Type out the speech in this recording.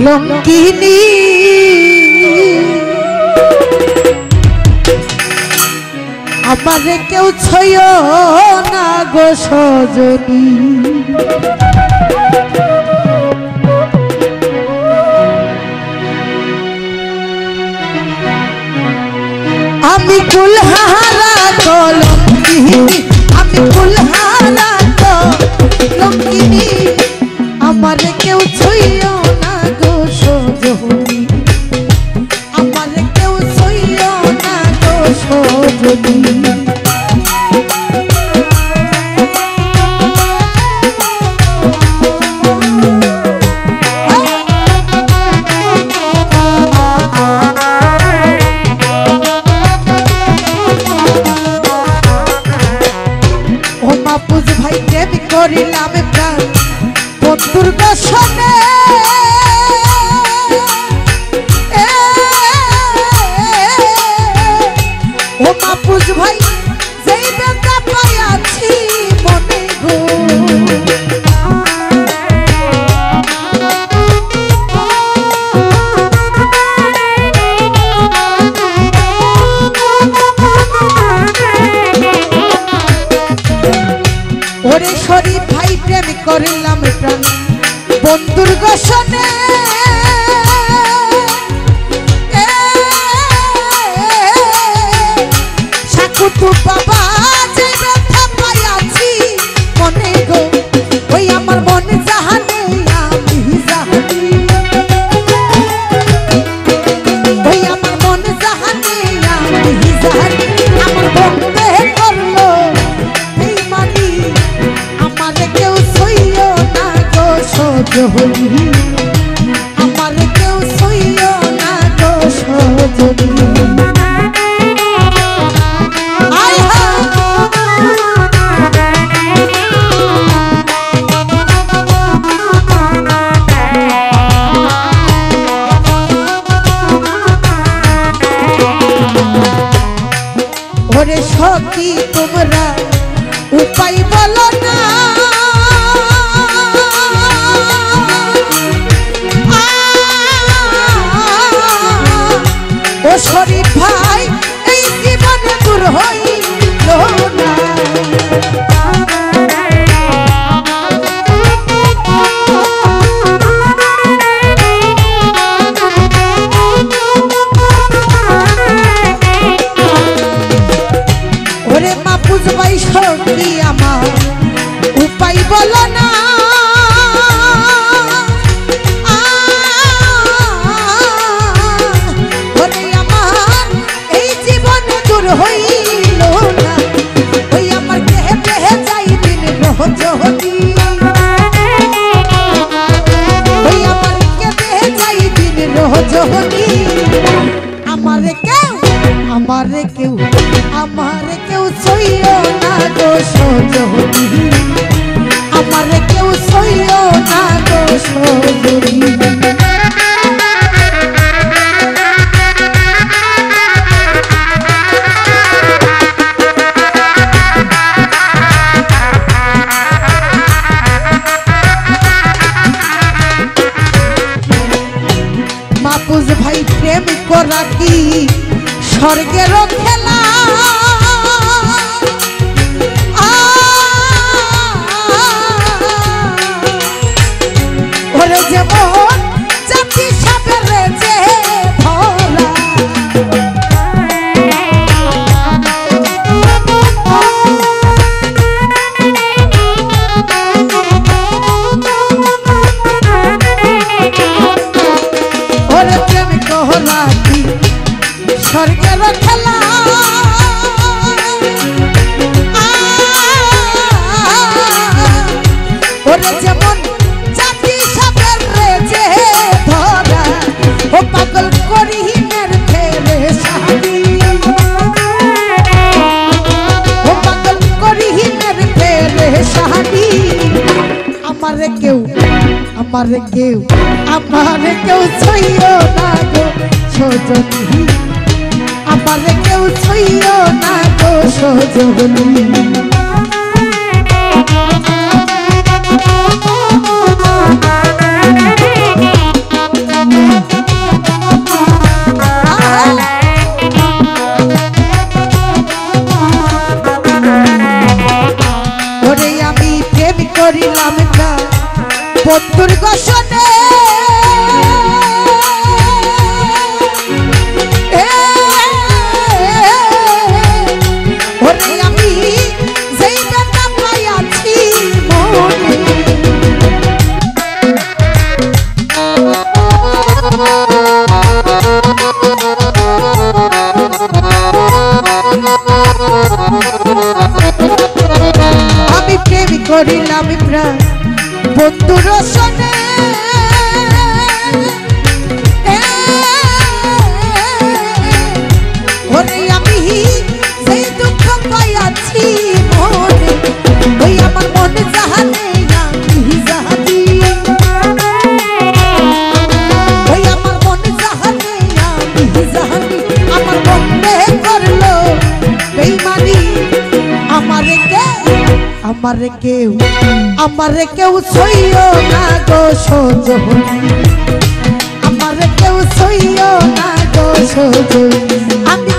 লঙ্কিনী আমারে কেউ ছয় না গো সজনী আমি কুলহারা লঙ্কিনী আমি কুলহারা লঙ্কিনী আমারে কেউ ছয় না গো সজনী আমারে কেউ ছয় না গো সজনী করিলাম প্রাণ বন্ধুর দর্শনে ও মাপুজ ভাই যেই বেদা পাইয়াছি মনে গো ওরে শরীফ ভাই প্রেম করিলাম প্রাণ বন্ধুর গোসনে সাকুতু বাবা যে ব্যথা পাইয়াছি মনে গো ওই আমার মন জাহানে আমি জাহানি ওই আমার মন জাহানে আমি জাহানি আমার বন্ধে করলো এই মানি আমারে কেউ সইও না গো সজনী আমারে কেউ সইও না গো সজনী ওরে সখী তোমরা উপায় বলো না ও শরীফ ভাই এই জীবনে দূর হইল না ওরে মাপুজ ভাই সখী আমার উপায় বলো না ওরে আমার এই জীবনে দূর হইল না ওই আমার দেহে দেহে যাই দিন রহজনী ওই আমার দেহে যাই দিন রহজনী আমারে কেউ আমারে কেউ সইও না গো সজনী আমারে কেউ সইও না গো সজনী মাপুজ ভাই প্রেম করা কি স্বর্গের খেলা ওরে যেমন জাতি সাপেরে যে ধরা ওরে প্রেম কহলা কি স্বর্গের খেলা ওরে যেমন জাতি সাপের যে ধরা ও পাগল করিমের ফেরে শাদি ও পাগল করিমের ফেরে শাদি আমারে কেউ ছইও না গো সজনী আমারে কেউ ছইও না গো সজনী আমারে কেউ সইও না গো সজনী আমারে কেউ সইও না গো সজনী আমি